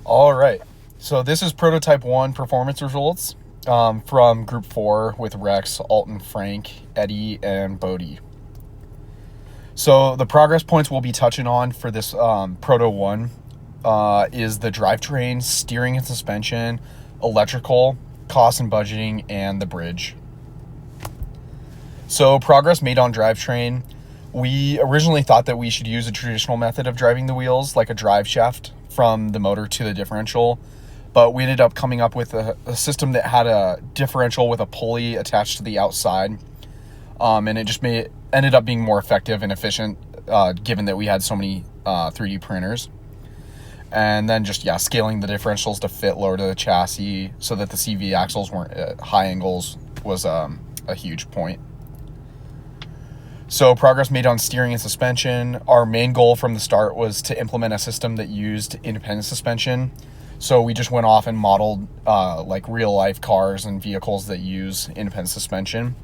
All right. So this is Prototype 1 performance results from Group 4 with Rex, Alton, Frank, Eddie, and Bodie. So the progress points we'll be touching on for this Proto 1 is the drivetrain, steering and suspension, electrical, cost and budgeting, and the bridge. So progress made on drivetrain. We originally thought that we should use a traditional method of driving the wheels, like a drive shaft from the motor to the differential, but we ended up coming up with a system that had a differential with a pulley attached to the outside, and it just ended up being more effective and efficient, given that we had so many 3D printers. And then just scaling the differentials to fit lower to the chassis so that the CV axles weren't at high angles was a huge point. So progress made on steering and suspension. Our main goal from the start was to implement a system that used independent suspension. So we just went off and modeled like real life cars and vehicles that use independent suspension.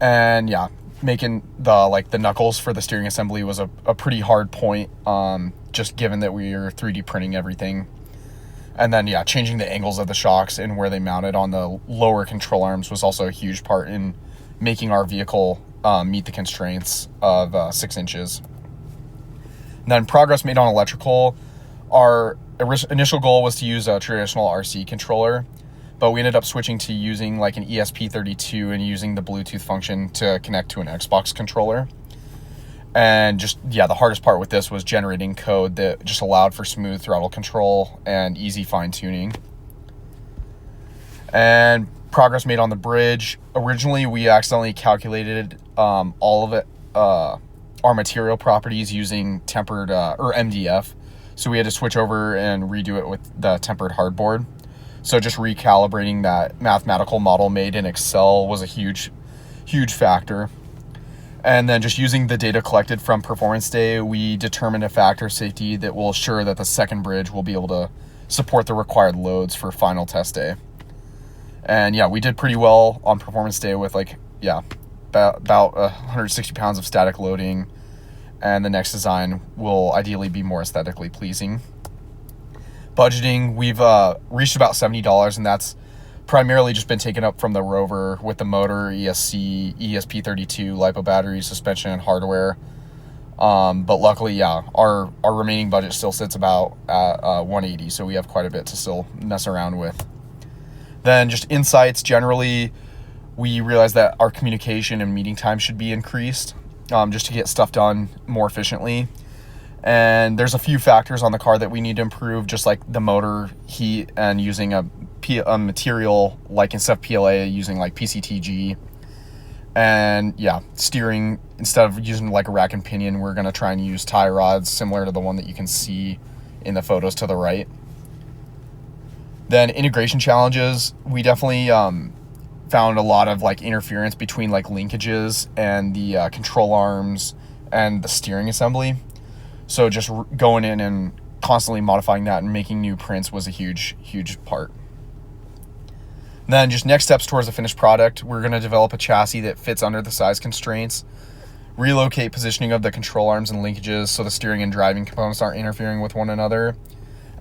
And making the knuckles for the steering assembly was a pretty hard point, just given that we were 3D printing everything. And then changing the angles of the shocks and where they mounted on the lower control arms was also a huge part in making our vehicle meet the constraints of 6 inches. And then progress made on electrical. Our initial goal was to use a traditional RC controller, but we ended up switching to using like an ESP32 and using the Bluetooth function to connect to an Xbox controller. And just, the hardest part with this was generating code that just allowed for smooth throttle control and easy fine tuning. And progress made on the bridge. Originally, we accidentally calculated all of it, our material properties using tempered or MDF. So we had to switch over and redo it with the tempered hardboard. So just recalibrating that mathematical model made in Excel was a huge factor. And then just using the data collected from Performance Day, we determined a factor of safety that will assure that the second bridge will be able to support the required loads for final test day. And we did pretty well on Performance Day with about 160 pounds of static loading. And the next design will ideally be more aesthetically pleasing. Budgeting, we've reached about $70, and that's primarily just been taken up from the Rover with the motor, ESC, ESP32, LiPo battery, suspension, and hardware. But luckily, our remaining budget still sits about at 180, so we have quite a bit to still mess around with. Then just insights, generally, we realized that our communication and meeting time should be increased, just to get stuff done more efficiently. And there's a few factors on the car that we need to improve, just like the motor heat and using a material like instead of PLA, using like PCTG. And steering, instead of using like a rack and pinion, we're going to try and use tie rods similar to the one that you can see in the photos to the right. Then integration challenges, we definitely found a lot of like interference between like linkages and the control arms and the steering assembly. So just going in and constantly modifying that and making new prints was a huge part. And then just next steps towards the finished product, we're going to develop a chassis that fits under the size constraints, relocate positioning of the control arms and linkages so the steering and driving components aren't interfering with one another,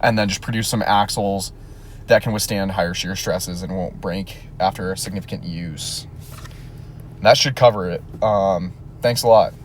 and then just produce some axles that can withstand higher shear stresses and won't break after significant use. And that should cover it. Thanks a lot.